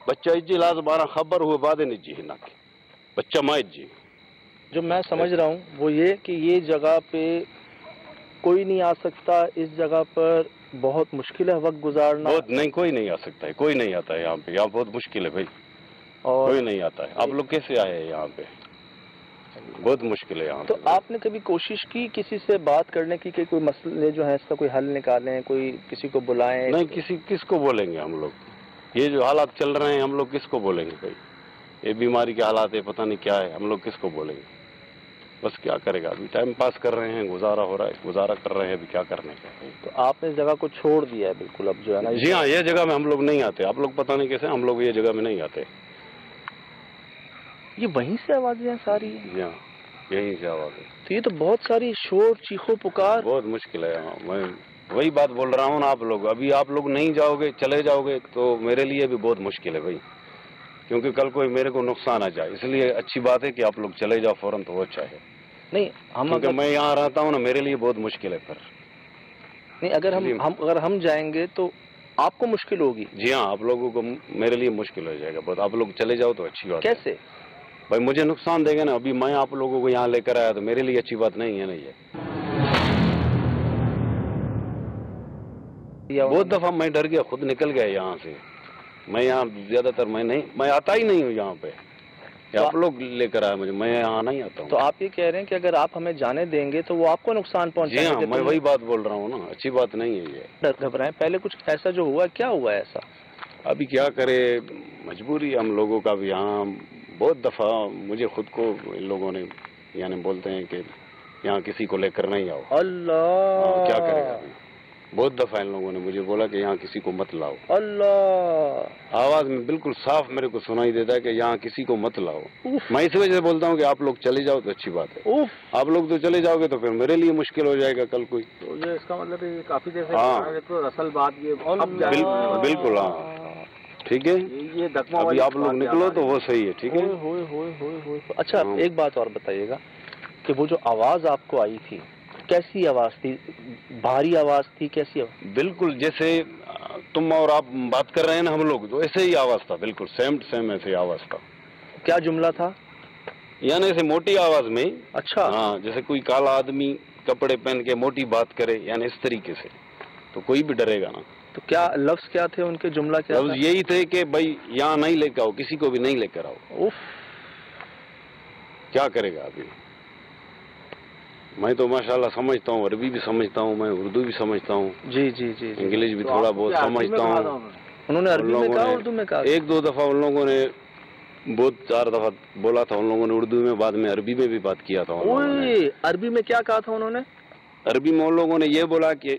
बच्चा इजी लाजम आना खबर हुए बाद नहीं जी हिना के बच्चा माइट जी जो मैं समझ रहा हूँ वो ये कि ये जगह पे कोई नहीं आ सकता इस जगह पर बहुत मुश्किल है वक्त गुजारना बहुत नहीं कोई नहीं आ सकता है कोई नहीं आता है यहाँ पे यहाँ बहुत मुश्किल है भाई और कोई नहीं आता है आप लोग कैसे आए हैं यहाँ पे बहुत मुश्किल है यहाँ तो आपने कभी कोशिश की किसी से बात करने की कि कोई मसले जो है इसका कोई हल निकालें कोई किसी को बुलाएं नहीं किसको बोलेंगे हम लोग ये जो हालात चल रहे हैं हम लोग किसको बोलेंगे भाई ये बीमारी के हालात है पता नहीं क्या है हम लोग किसको बोलेंगे बस क्या करेगा अभी टाइम पास कर रहे हैं गुजारा हो रहा है गुजारा कर रहे हैं अभी क्या करने का तो आपने इस जगह को छोड़ दिया है बिल्कुल अब जो है ना जी हाँ ये जगह में हम लोग नहीं आते आप लोग पता नहीं कैसे हम लोग ये जगह में नहीं आते ये वहीं से आवाजें हैं सारी जी हाँ यहीं से आवाज है तो ये तो बहुत सारी शोर चीखों पुकार बहुत मुश्किल है यहाँ मैं वही बात बोल रहा हूँ ना आप लोग अभी आप लोग नहीं जाओगे चले जाओगे तो मेरे लिए भी बहुत मुश्किल है भाई क्योंकि कल कोई मेरे को नुकसान आ जाए इसलिए अच्छी बात है कि आप लोग चले जाओ फौरन तो वो अच्छा है नहीं हम अगर मैं यहाँ रहता हूँ ना मेरे लिए बहुत मुश्किल है फिर नहीं अगर हम जाएंगे तो आपको मुश्किल होगी जी हाँ आप लोगों को मेरे लिए मुश्किल हो जाएगा बहुत आप लोग चले जाओ तो अच्छी बात कैसे भाई मुझे नुकसान देगा ना अभी मैं आप लोगों को यहाँ लेकर आया तो मेरे लिए अच्छी बात नहीं है नहीं है बहुत दफा मैं डर गया खुद निकल गया यहाँ से मैं यहाँ ज्यादातर मैं आता ही नहीं हूँ यहाँ पे तो आप लोग लेकर आए मुझे मैं यहाँ नहीं आता हूँ तो आप ये कह रहे हैं कि अगर आप हमें जाने देंगे तो वो आपको नुकसान पहुँचाएंगे जी हाँ मैं वही बात बोल रहा हूँ ना अच्छी बात नहीं है ये घबराएं पहले कुछ ऐसा जो हुआ क्या हुआ ऐसा अभी क्या करे मजबूरी हम लोगों का भी यहाँ बहुत दफा मुझे खुद को इन लोगों ने यानी बोलते हैं कि यहाँ किसी को लेकर नहीं आओ अल्लाह क्या करेगा बहुत दफा इन लोगों ने मुझे बोला कि यहाँ किसी को मत लाओ अल्लाह आवाज में बिल्कुल साफ मेरे को सुनाई देता है कि यहाँ किसी को मत लाओ मैं इस वजह से बोलता हूँ कि आप लोग चले जाओ तो अच्छी बात है आप लोग तो चले जाओगे तो फिर मेरे लिए मुश्किल हो जाएगा कल कोई तो ये इसका मतलब ये काफी देर से हाँ तो असल बात ये बिल्कुल हाँ ठीक है ये अभी आप लोग निकलो तो वो सही है ठीक है अच्छा एक बात और बताइएगा कि वो जो आवाज आपको आई थी कैसी आवाज थी भारी आवाज थी कैसी आवाज बिल्कुल जैसे तुम और आप बात कर रहे हैं ना हम लोग तो ऐसे ही आवाज था बिल्कुल सेम ऐसे आवाज था क्या जुमला था यानी ऐसे मोटी आवाज में अच्छा हाँ जैसे कोई काला आदमी कपड़े पहन के मोटी बात करे यानी इस तरीके से तो कोई भी डरेगा ना तो क्या लफ्ज क्या थे उनके जुमला क्या लफ्ज यही थे कि भाई यहाँ नहीं लेकर आओ किसी को भी नहीं लेकर आओ उफ क्या करेगा अभी मैं तो माशाल्लाह समझता हूँ अरबी भी समझता हूँ मैं उर्दू भी समझता हूँ जी इंग्लिश भी थोड़ा बहुत समझता हूँ उन्होंने अरबी में कहा उर्दू में कहा एक दो दफा उन लोगों ने बहुत 4 दफा बोला था उन लोगों ने उर्दू में बाद में अरबी में भी बात किया था अरबी में क्या कहा था उन्होंने अरबी में उन लोगों ने ये बोला कि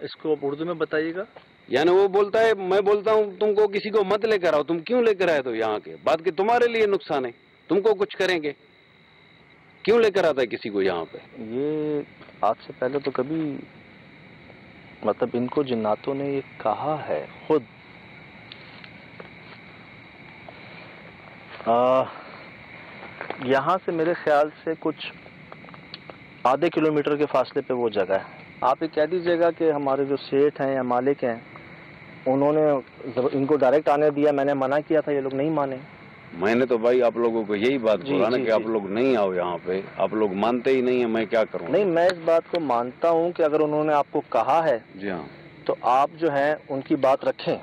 इसको आप उर्दू में बताइएगा यानी वो बोलता है मैं बोलता हूँ तुमको किसी को मत लेकर आओ तुम क्यों लेकर आए तो यहाँ के बात के तुम्हारे लिए नुकसान है तुमको कुछ करेंगे क्यों लेकर आता है किसी को यहाँ पे ये आज से पहले तो कभी मतलब इनको जिन्नातों ने ये कहा है खुद यहाँ से मेरे ख्याल से कुछ आधे किलोमीटर के फासले पे वो जगह है आप ये कह दीजिएगा कि हमारे जो सेठ हैं या मालिक हैं उन्होंने इनको डायरेक्ट आने दिया मैंने मना किया था ये लोग नहीं माने मैंने तो भाई आप लोगों को यही बात बोला ना कि आप लोग नहीं आओ यहाँ पे आप लोग मानते ही नहीं है मैं क्या करूँ नहीं मैं इस बात को मानता हूँ कि अगर उन्होंने आपको कहा है जी हाँ तो आप जो है उनकी बात रखें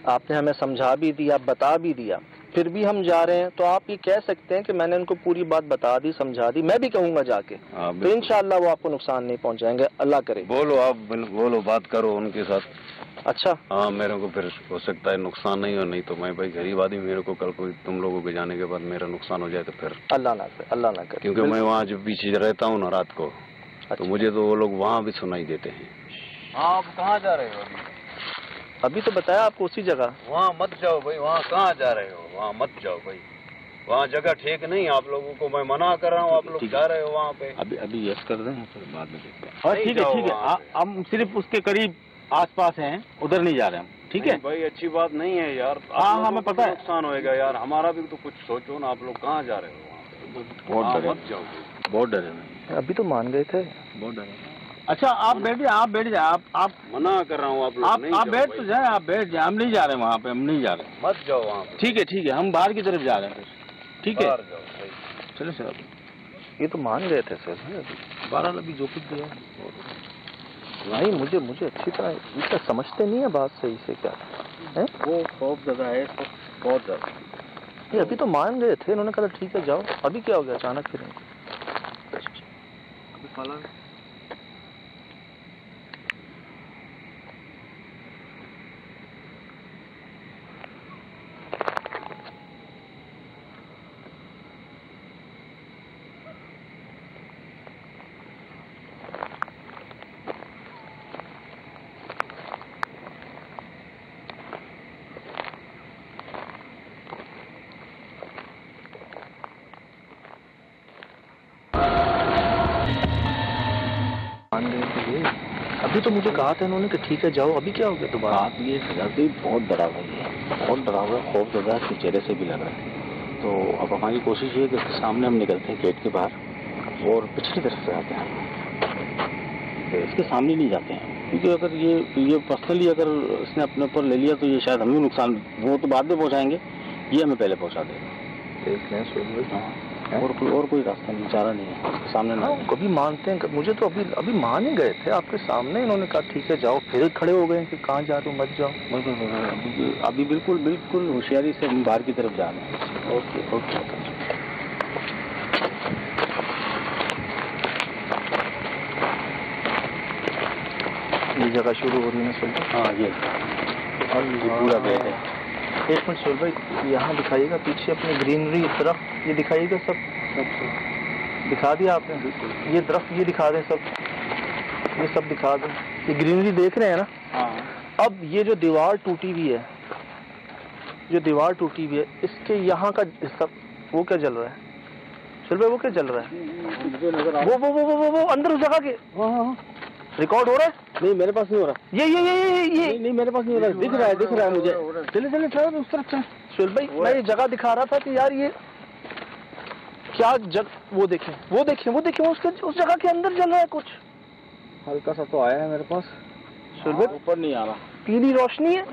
आपने हमें समझा भी दिया बता भी दिया फिर भी हम जा रहे हैं, तो आप ये कह सकते हैं कि मैंने उनको पूरी बात बता दी, समझा दी। मैं भी कहूंगा जाके, तो इंशाअल्लाह वो आपको नुकसान नहीं पहुंचाएंगे, अल्लाह करे। बोलो, आप बोलो, बात करो उनके साथ। अच्छा, हाँ, मेरे को फिर हो सकता है नुकसान नहीं हो, नहीं तो मैं भाई गरीब आदमी, मेरे को कल कोई तुम लोगों के जाने के बाद मेरा नुकसान हो जाए तो फिर अल्लाह ना करे, अल्लाह ना करे। क्योंकि मैं वहाँ जो पीछे रहता हूँ ना रात को, तो मुझे तो वो लोग वहाँ भी सुनाई देते हैं। आप कहाँ जा रहे हो अभी? अभी तो बताया आपको उसी जगह। वहाँ मत जाओ भाई, वहाँ कहाँ जा रहे हो, वहाँ मत जाओ भाई, वहाँ जगह ठीक नहीं। आप लोगों को मैं मना कर रहा हूँ, आप लोग जा रहे हो वहाँ पे। अभी यस कर दें, फिर बाद में देखते हैं। और ठीक है, हम सिर्फ उसके करीब आसपास हैं, उधर नहीं जा रहे हम, ठीक है भाई? अच्छी बात नहीं है यार। हाँ, हमें पता है। नुकसान होएगा यार, हमारा भी तो कुछ सोचो ना। आप लोग कहाँ जा रहे हो वहाँ पे? बहुत डरे, मत जाओ भाई। बहुत डरे। अभी तो मान गए थे। बहुत डरे। अच्छा, आप बैठ जाए, आप मना कर रहा हूँ, आप लोग नहीं आप जाओ बैठ भाई। तो जाए, आप बैठ जाए, हम नहीं जा रहे वहाँ पे, हम नहीं जा रहे। मत जाओ वहाँ पे। ठीक है, हम बाहर की तरफ जा रहे हैं फिर, ठीक है? बाहर जाओ भाई। चलो सर, ये तो मान गए थे सर। बहरहाल अभी जो कुछ दिया नहीं, मुझे अच्छी तरह इसका समझते नहीं है बात सही से क्या है। वो खौफ ज़्यादा है, बहुत ज़्यादा। ये अभी तो मान गए थे, इन्होंने कहा ठीक है जाओ। अभी क्या हो गया अचानक फिर? अभी तो मुझे कहा था इन्होंने कि ठीक है जाओ। अभी क्या हो गया दोबारा? आप ये भी बहुत डरा हुआ है, बहुत डरा हुआ है, खौफ ज़्यादा है, चेहरे से भी लग रहा है। तो अब हमारी कोशिश ये है कि सामने हम निकलते हैं गेट के बाहर और पिछली तरफ से आते हैं, तो इसके सामने नहीं जाते हैं, क्योंकि अगर ये पर्सनली अगर इसने अपने ऊपर ले लिया तो ये शायद हमें नुकसान, वो तो बाद में पहुँचाएंगे, ये हमें पहले पहुँचा देगा। देख लें सुन। हाँ, और कोई रास्ता नहीं, चारा नहीं है उसके सामने ना। कभी मानते हैं, मुझे तो अभी मान ही गए थे आपके सामने। इन्होंने कहा ठीक है जाओ, फिर खड़े हो गए कि कहाँ जा रहे हो, मत जाओ। अभी बिल्कुल होशियारी से हम बाहर की तरफ जा रहे हैं। ओके। ये जगह शुरू हो रही है ना सुन? हाँ, ये पूरा गेट है। एक मिनट सोल भाई, यहाँ दिखाइएगा पीछे अपने ग्रीनरी तरफ, ये दिखाइएगा सब दिखा दिया आपने? ये तरफ ये दिखा दें सब, ये सब दिखा दें। ये ग्रीनरी देख रहे हैं ना? हाँ। अब ये जो दीवार टूटी हुई है, इसके यहाँ का हिस्सा वो क्या जल रहा है सोल भाई? वो क्या जल रहा है? वो अंदर उस जगह के रिकॉर्ड हो रहा है? नहीं, मेरे पास नहीं हो रहा। ये नहीं, मेरे पास नहीं हो रहा। दिख रहा है मुझे। चले उस तरफ से। सुल भाई, मैं ये जगह दिखा रहा था कि यार ये क्या वो देखें उस जगह के अंदर जल रहा है कुछ। हल्का सा तो आया है मेरे पास। सुल भाई, ऊपर नहीं आ रहा, पीली रोशनी है।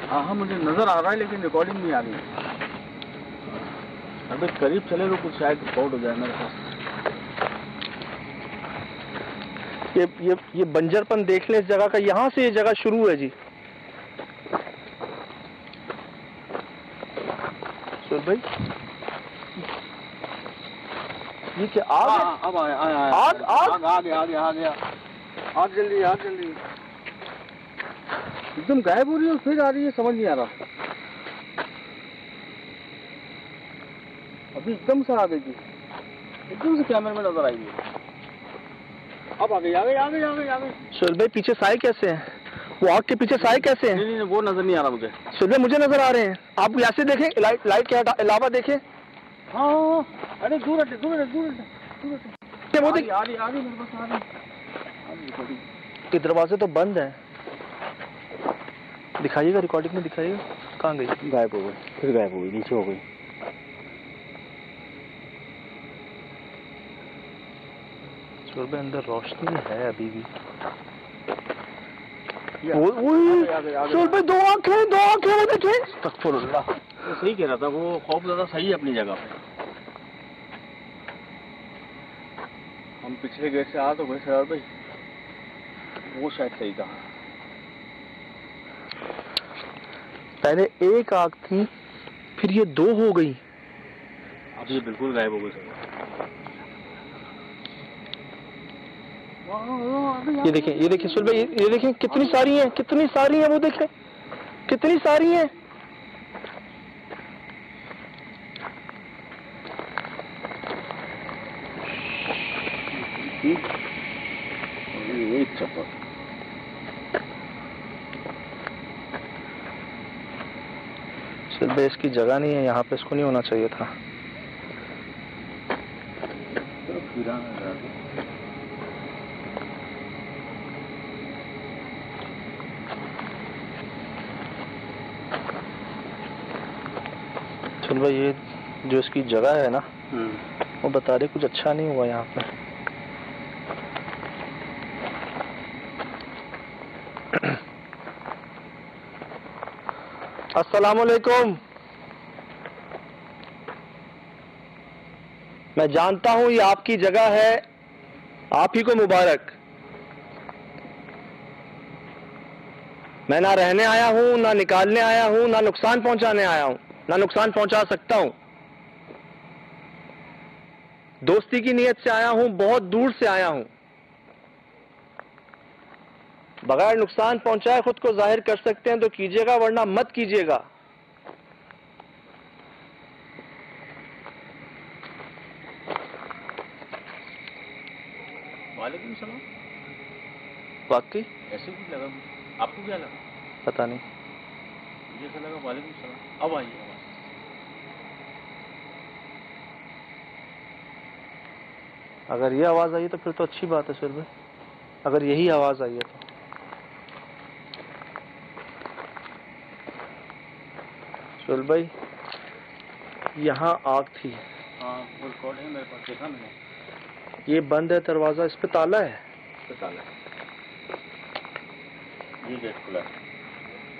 हाँ, मुझे नजर आ रहा है, लेकिन रिकॉर्डिंग नहीं आ रही। अभी करीब चले तो कुछ शायद रिकॉर्ड हो जाए मेरे पास। ये बंजरपन देख लें इस जगह का। यहाँ से ये जगह शुरू है जी। सुन भाई, ये क्या आग है? अब आया आग आ गया। आग जल्दी एकदम गायब हो रही है और फिर आ रही है, समझ नहीं आ रहा। अभी एकदम से आ गई थी, एकदम से कैमरे में नजर आएगी। अब आ गई। सुल भाई, पीछे साए कैसे हैं? वो आग के पीछे साए कैसे हैं? नहीं, वो नजर नहीं आ रहा मुझे। सुल भाई, मुझे नजर आ रहे हैं। आप यहाँ से देखें, लाइट के अलावा देखें। हाँ, अरे दूर हटे। वो देखिए, आ रही मेरे पास आ रही। ये दरवाजे तो बंद हैं। दिखाइएगा, रिकॉर्डिंग में दिखाइएगा। कहाँ गई? गायब हो गई, फिर गायब हो गई, नीचे हो गई। सुल भाई, अंदर रोशनी है अभी भी। सुल भाई, दो आंखें वो देखें। अस्तगफुरुल्लाह। वो सही कह रहा था, वो खौफ ज़्यादा सही है अपनी जगह पे। हम पिछले गेट से आ तो गए सर भाई, वो शायद सही कहा। पहले एक आग थी, फिर ये 2 हो गई। अब ये बिल्कुल गायब हो गई सर। ये देखिए सुल भाई, ये देखिए कितनी सारी हैं, कितनी सारी हैं, वो देखें कितनी सारी हैं। एक चप्पल सुल भाई इसकी जगह नहीं है यहाँ पे, इसको नहीं होना चाहिए था। सुल भाई ये जो इसकी जगह है ना, वो बता रहे कुछ अच्छा नहीं हुआ यहाँ पे। अस्सलामुअलैकुम। मैं जानता हूं ये आपकी जगह है, आप ही को मुबारक। मैं ना रहने आया हूं, ना निकालने आया हूं, ना नुकसान पहुंचाने आया हूं, ना नुकसान पहुंचा सकता हूं। दोस्ती की नीयत से आया हूं, बहुत दूर से आया हूं। बगैर नुकसान पहुंचाए खुद को जाहिर कर सकते हैं तो कीजिएगा, वरना मत कीजिएगा। वालेकुम सलाम। वाकई ऐसे कुछ लगा, आपको क्या लगा? पता नहीं। मुझे ऐसा लगा वालेकुम सलाम। अब आइए आवाज। अगर ये आवाज आई है तो फिर तो अच्छी बात है सुल भाई, अगर यही आवाज आई है तो। सुल भाई यहाँ आग थी। हाँ वो रिकॉर्ड है मेरे पास, देखा मैंने। ये बंद है दरवाजा, इस पे ताला है। इस पे ताला है, ये गेट खुला है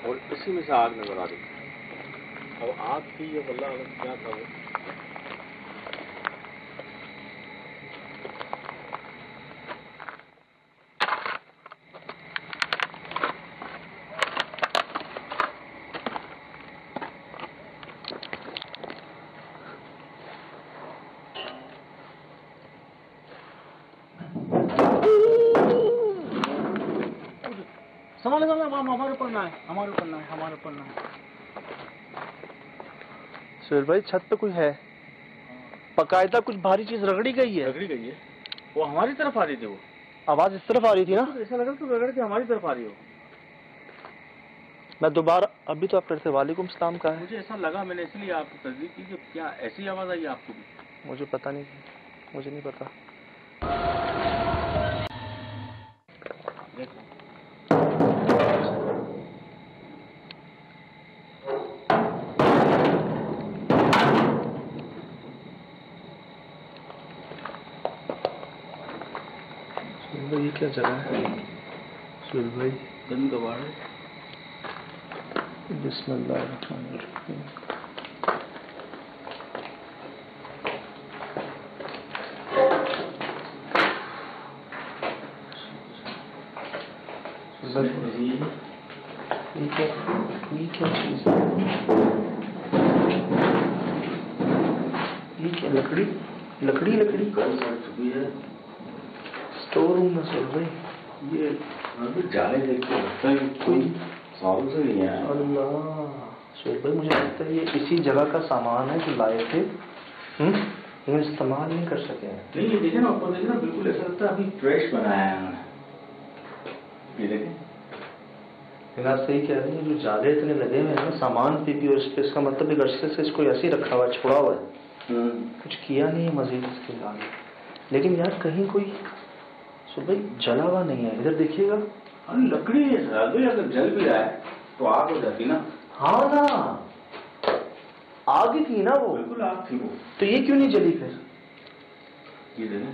और इसी में से आग नजर आ रही थी। अब आग थी या अल्लाह आलम क्या था वो। संभाले हमारे ऊपर ना है, हमारे ऊपर ना है, हमारे ऊपर ना है। सुहेल भाई छत पे कोई है, बकायदा कुछ भारी चीज रगड़ी गई है। रगड़ी गई है, वो हमारी तरफ आ रही थी। वो आवाज इस तरफ आ रही थी ना, ऐसा लगा तो रगड़ के हमारी तरफ आ रही हो। मैं दोबारा, अभी तो आप फिर से वालेकुम सलाम का है। मुझे ऐसा लगा, मैंने इसलिए आपको तस्दीक की कि क्या ऐसी आवाज आई आपको भी। मुझे पता नहीं, मुझे नहीं पता। देखो ये क्या जगह है सुहेल भाई? दिन कबाड़ है। बिस्मिल्लाहिर्रहमानिर्रहीम। ये क्या चीज है? ये क्या लकड़ी लकड़ी लकड़ी कल सड़ चुकी है। स्टोर रूम में सुहेल भाई, ये अभी जाले देखते लगता है कोई सालों से नहीं आया। अल्लाह सुहेल भाई, मुझे लगता है ये इसी जगह का सामान है जो लाए थे, लेकिन इस्तेमाल नहीं कर सके हैं। नहीं ये देखे ना, ऊपर देखे ना, बिल्कुल ऐसा लगता है अभी फ्रेश बनाया है उन्होंने। ये देखें, लेकिन आप सही कह रहे हैं, जो जाले इतने लगे हुए हैं ना सामान पे भी, और इस पे इसका मतलब एक अरसे से इसको ऐसे ही रखा हुआ है, छोड़ा हुआ है, कुछ किया नहीं है मजीद इसके आगे। लेकिन यार कहीं कोई सुहेल भाई जला हुआ नहीं है, इधर देखिएगा। अरे लकड़ी है सर, अगर जल भी रहा है तो आग हो जाती ना। हाँ ना, आग ही थी ना वो, बिल्कुल आग थी वो, तो ये क्यों नहीं जली फिर? ये देखें,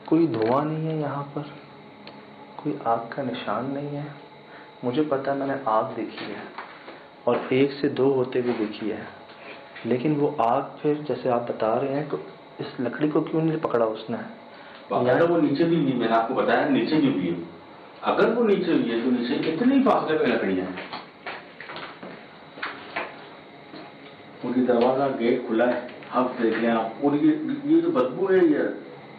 कोई धुआं नहीं है यहाँ पर, कोई आग का निशान नहीं है। मुझे पता है, मैंने आग देखी है और 1 से 2 होते भी देखी है, लेकिन वो आग फिर जैसे आप बता रहे हैं तो इस लकड़ी को क्यों नहीं पकड़ा उसने? वो नीचे भी, मैंने आपको बताया नीचे भी है। अगर वो नीचे हुई है तो नीचे कितनी फासले पे लकड़ियां हैं। उनकी दरवाजा गेट खुला है, आप देख लें आप। और ये जो बदबू है ये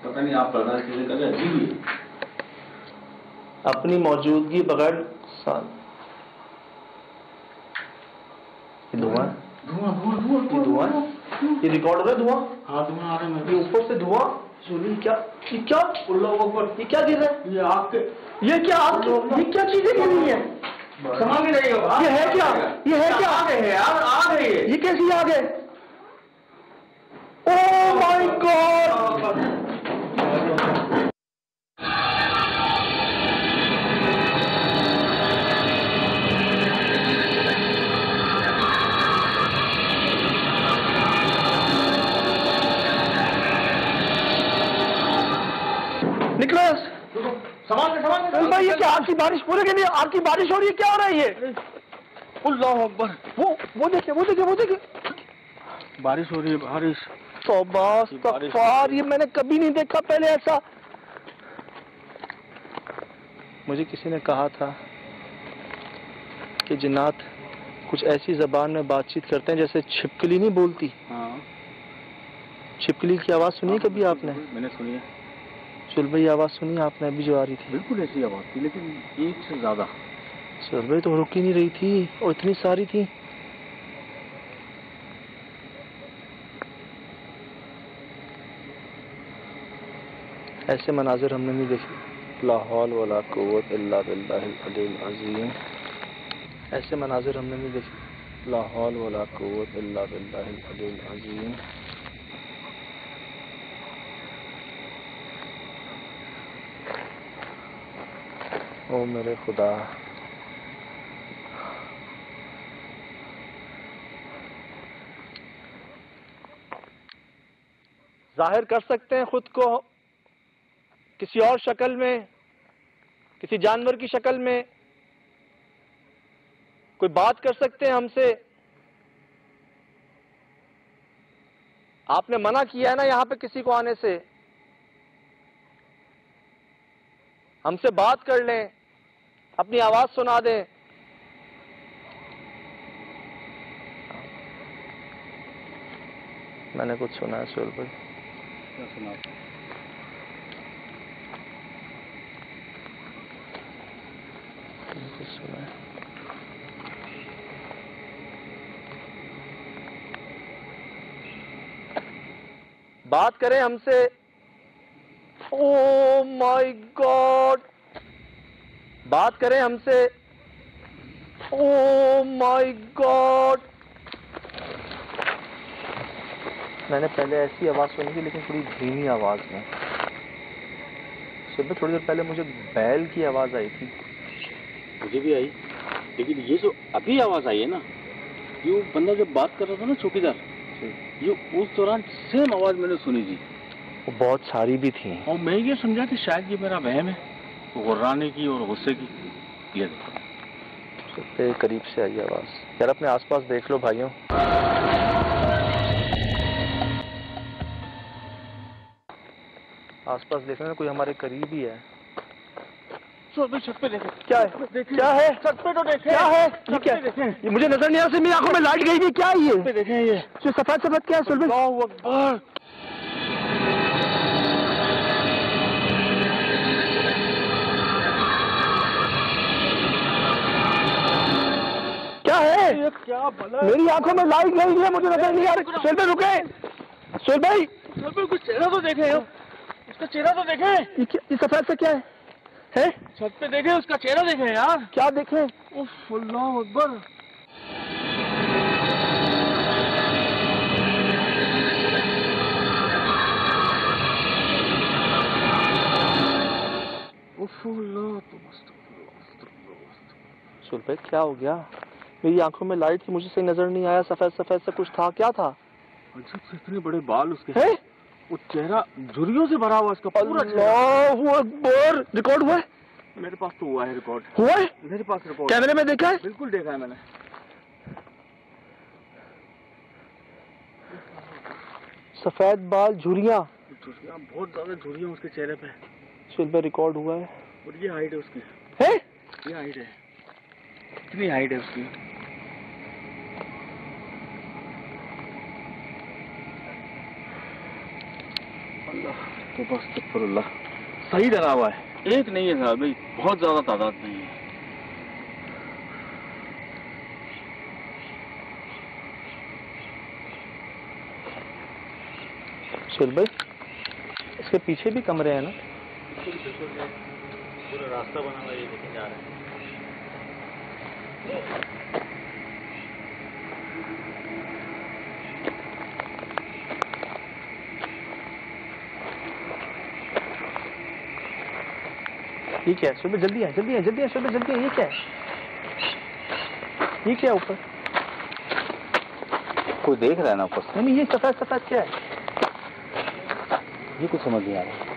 पता नहीं आप बर्दाश्त कैसे कर रहे, अजीब है। अपनी मौजूदगी बगैर धुआं ये रिकॉर्ड हो रहा है धुआं। हाँ धुआं आ रहा है। ये ऊपर से धुआं सुनी क्या ये क्या गिर रहा है? ये आग के ये क्या चीजें गिर रही है? समझ नहीं रही हो। ये है क्या? आग है यार, आग है ये कैसी आग है? Oh my God! निकलोस सामान भाई, ये क्या आग की बारिश? पूरे के लिए आग की बारिश हो रही है? क्या हो रहा है ये? अल्लाह अकबर। वो देखिए बारिश हो रही है, बारिश। तौबा इस्तग़फ़ार, ये मैंने कभी नहीं देखा पहले ऐसा। मुझे किसी ने कहा था कि जिन्नात कुछ ऐसी जबान में बातचीत करते हैं जैसे छिपकली नहीं बोलती। हाँ, छिपकली की आवाज सुनी है कभी आपने? मैंने सुनी है। सुलभ आवाज सुनी आपने अभी जो आ रही थी? बिल्कुल ऐसी आवाज थी, लेकिन एक से ज्यादा। सुलभ तो रुक ही नहीं रही थी और इतनी सारी थी। ऐसे मनाजिर हमने नहीं देखे। ला हौल वला कुव्वत इल्ला बिल्लाहिल अलील अज़ीम। ऐसे मनाजिर हमने नहीं देखे। ला हौल वला कुव्वत इल्ला बिल्लाहिल अलील अज़ीम। ओ मेरे खुदा, जाहिर कर सकते हैं खुद को किसी और शक्ल में, किसी जानवर की शक्ल में, कोई बात कर सकते हैं हमसे। आपने मना किया है ना यहां पे किसी को आने से। हमसे बात कर लें, अपनी आवाज सुना दें। मैंने कुछ सुना है सुहेल भाई। क्या सुना? कुछ सुना है। बात करें हमसे। Oh my God! बात करें हमसे। Oh my God! मैंने पहले ऐसी आवाज सुनी थी लेकिन थोड़ी धीमी आवाज में। सुबह थोड़ी देर पहले मुझे बैल की आवाज आई थी। मुझे भी आई, लेकिन ये जो अभी आवाज आई है ना, ये बंदा जब बात कर रहा था ना चौकीदार, ये उस दौरान सेम आवाज मैंने सुनी थी। वो बहुत सारी भी थी और मैं ये समझा कि शायद ये मेरा वहम है, गुर्राने की और गुस्से की। ये देखो करीब से आई आवाज। यार अपने आसपास देख लो भाइयों। आसपास देखना, कोई हमारे करीब ही है। छत पे देखें। क्या है? क्या है? छत पे तो देखें। क्या है? ये क्या है? ये मुझे नजर नहीं आ रहा। मेरी आंखों में लाइट गई थी। क्या है ये? देखें ये सफेद सफेद क्या है? सुलभ अल्लाहु अकबर। क्या है? ये क्या भला? मेरी आंखों में लाइट गई है, मुझे नजर नहीं आ रही। सुलभ रुके। सुलभ भाई, छत पे कुछ चेहरा तो देखें, उसका चेहरा तो देखें। ये सफेद से क्या है? छत पे देखें, उसका चेहरा देखें यार। क्या देखें? उफ, अल्लाहु अकबर। सुलभ भाई क्या हो गया? मेरी आंखों में लाइट थी, मुझे सही नजर नहीं आया। सफेद सफेद से कुछ था, क्या था? अजीब से इतने बड़े बाल उसके हैं? वो चेहरा झुर्रियों से भरा हुआ, उसका पूरा अल्लाहु अकबर। रिकॉर्ड हुआ है? मेरे पास तो हुआ है रिकॉर्ड। हुआ है? मेरे पास रिकॉर्ड। कैमरे में देखा है? बिल्कुल देखा है मैंने। सफेद बाल, झुर्रियां। बहुत ज्यादा झुर्रियां उसके चेहरे पे। सुलभ रिकॉर्ड हुआ है। और ये हाइट है उसकी। ये हाइट है, कितनी हाइट है उसकी। अल्लाह तो बस अल्लाह सही डरा हुआ है, एक नहीं है साहब भाई, बहुत ज्यादा तादाद नहीं है। सुहेल भाई, इसके पीछे भी कमरे हैं ना? पूरा रास्ता बना हुआ है, ये लेके जा रहे हैं। ये क्या है सुहेल भाई? जल्दी है, जल्दी है, जल्दी है सुहेल भाई, जल्दी है। ये क्या है? ये क्या है ऊपर? कोई देख रहा है ना ऊपर से? नहीं, ये सफेद सफेद क्या है? ये कुछ समझ नहीं आ रहा।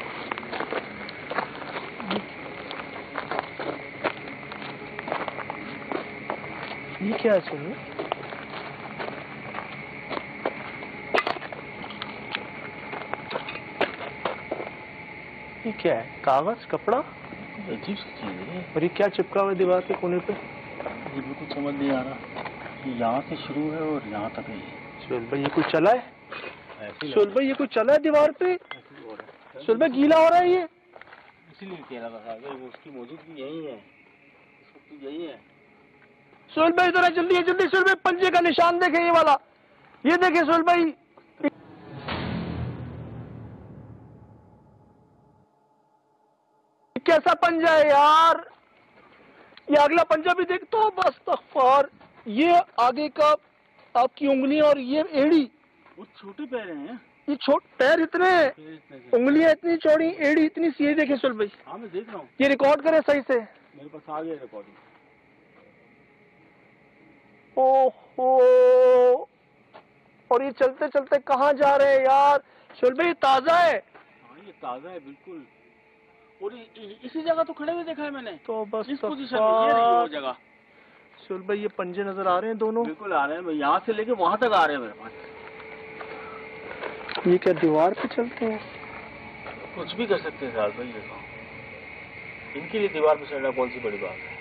ये क्या है सुहेल भाई? ये क्या है? कागज, कपड़ा? अजीब सी चीज है। और ये क्या चिपका हुआ है दीवार के कोने पे? ये बिल्कुल समझ नहीं आ रहा, ये यहाँ से शुरू है और यहाँ तक है। सुहेल भाई, ये कुछ चला है? सुहेल भाई, ये कुछ चला है दीवार पे? सुहेल भाई, गीला हो रहा है ये? इसीलिए कह रहा था वो उसकी मौजूदगी यही है, इस वक्त यही है। सुहेल भाई इधर जल्दी है, जल्दी। सुहेल भाई, पंजे का निशान देखें, ये वाला, ये देखें सुहेल भाई। कैसा पंजा है यार? ये अगला पंजा भी देख तो बस तगफार। ये आगे का आपकी उंगली और ये एड़ी, वो छोटे पैर हैं। ये पैर इतने, उंगलियां इतनी चौड़ी, एड़ी इतनी सी है। देखे सुहेल भाई, हाँ मैं देख रहा हूँ, ये रिकॉर्ड करे सही से। मेरे पास आ गया रिकॉर्डिंग। ओहो, और ये चलते चलते कहाँ जा रहे हैं यार? सुहेल भाई, ये ताजा है? हाँ ये ताजा है बिल्कुल, और इसी जगह तो खड़े हुए देखा है मैंने। तो बस इस पोजीशन में, ये नहीं वो जगह। सुहेल भाई, ये पंजे नजर आ रहे हैं दोनों? बिल्कुल आ रहे हैं, यहाँ से लेके वहां तक आ रहे हैं मेरे पास। ये क्या दीवार पे चलते हैं? कुछ भी कर सकते हैं साल भाई, देखो इनके लिए दीवार पे चढ़ना कौन सी बड़ी बात है।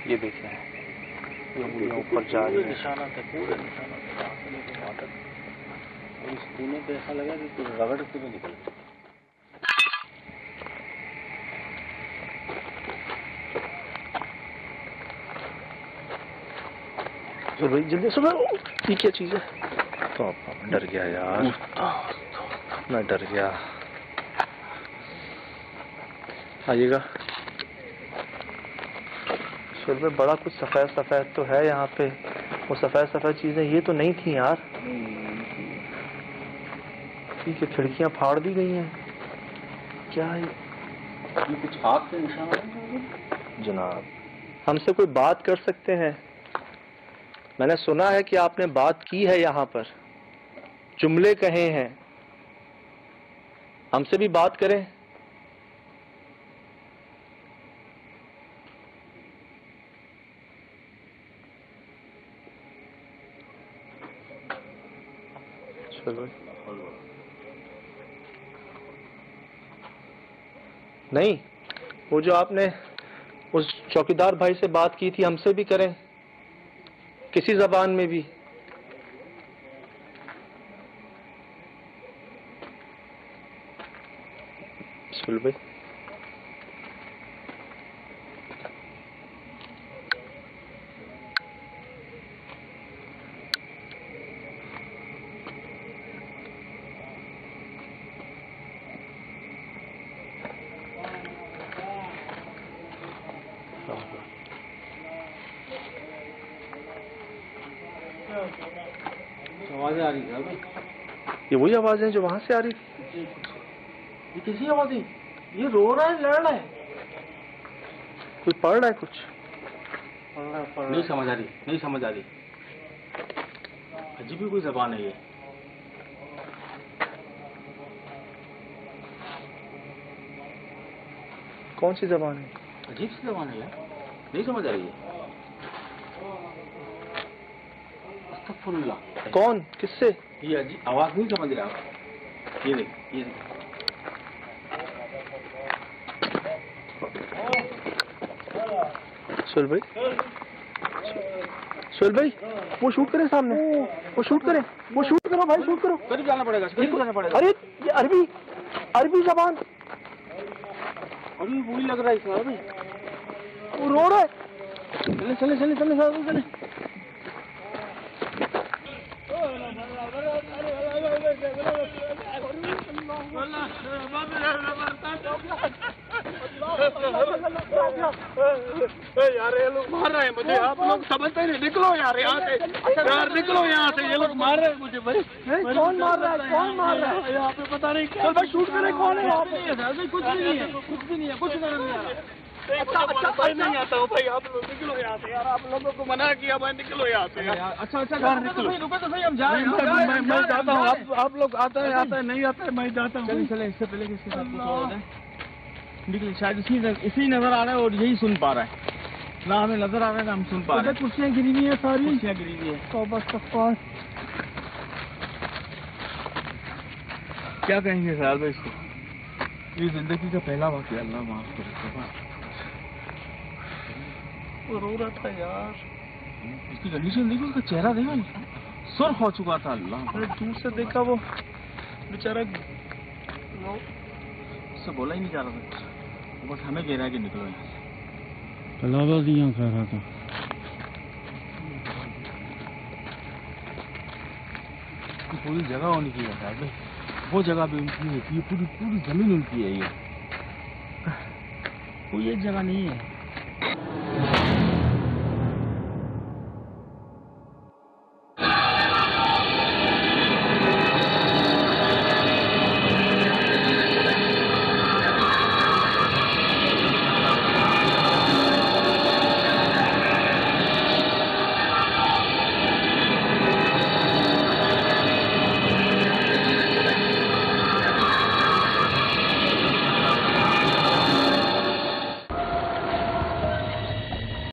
ये देखिए, ये उंगलियां ऊपर जा रही हैं। निशाना था, पूरे निशाना था, यहाँ से लेके वहां तक। और इस कोने पे ऐसा लगा कि कुछ रगड़ के भी निकल गया। तो भाई जल्दी सुनो, ये क्या चीज है? तो डर गया यार, मैं डर गया। आइएगा सुहेल भाई, बड़ा कुछ सफेद सफेद तो है यहाँ पे। वो सफेद सफेद चीजें ये तो नहीं थी यार। ठीक है, खिड़कियां फाड़ दी गई हैं। क्या है ये? कुछ आग के निशान है जनाब? हमसे कोई बात कर सकते हैं? मैंने सुना है कि आपने बात की है यहाँ पर, जुमले कहे हैं। हमसे भी बात करें। चलो, नहीं, वो जो आपने उस चौकीदार भाई से बात की थी, हमसे भी करें, किसी जबान में भी। सुहेल भाई, आवाजें आ रही है भाई। ये वही आवाज है जो वहां से आ रही थी? ये किसी आवाज है? ये रो रहा है, लड़ रहा है, कोई पढ़ रहा है कुछ? नहीं समझ आ रही, नहीं समझ आ रही। अजीब ही कोई जबान है ये। कौन सी जबान है? अजीब सी जबान है यार। नहीं समझ आ रही है। अस्तगफुरुल्लाह। कौन, किससे? ये अजी आवाज नहीं समझ रहा। ये देख, ये देख। सोहेल भाई, सोहेल भाई, वो शूट करे सामने, वो शूट करे, वो शूट करो भाई, शूट करो। करीब जाना पड़ेगा, करीब जाना पड़ेगा। अरे ये अरबी, अरबी जबान, अभी वही लग रहा है इसमें। अभी वो रो रहा है। चले चले चले चले चले चले। यार ये लोग मार रहे हैं मुझे, आप लोग समझते नहीं। निकलो यार यहाँ से, यार निकलो यहाँ से, ये लोग मार रहे हैं मुझे भाई। कौन मार रहा है, कौन मार रहा है? यहाँ पे पता नहीं क्या। चल भाई शूट करे, कौन है यहाँ पे? कुछ भी नहीं है, कुछ भी नहीं है, कुछ नहीं है। अच्छा भाई नहीं आता हूँ भाई, आप लोग निकलो यहाँ से यार, आप लोगों को मना किया भाई, निकलो यहाँ से यार। अच्छा अच्छा यार निकलो, रुको तो सही, हम जा रहे हैं। मैं जाता हूँ, आप लोग आता है नहीं आता है, मैं जाता हूँ। चले चले, इससे पहले किसके साथ कुछ हो जाए। निकले, शायद इसी नजर आ रहा है और यही सुन पा रहा है ना, हमें नजर आ रहा है ना हम सुन पा रहे हैं। कुर्सियाँ गिरी हुई है सारी, कुर्सियाँ गिरी हुई है। तौबा इस्तग़फ़ार। क्या कहेंगे ख्याल भाई इसको? ये जिंदगी का पहला वाक़या, अल्लाह माफ करे। वो रो रहा था यार। इसकी कंडीशन देखो, उसका चेहरा देखा, सुर्ख हो चुका था। अल्लाह, मैंने दूर से देखा, वो बेचारा उससे बोला ही नहीं जा रहा था, बस हमें कह रहा है कि निकलो यहाँ से। कलावा दिया कह रहा था। पूरी जगह होनी चाहिए साहब भाई, वो जगह भी उनकी है, ये पूरी पूरी जमीन उनकी है। ये कोई एक जगह नहीं है।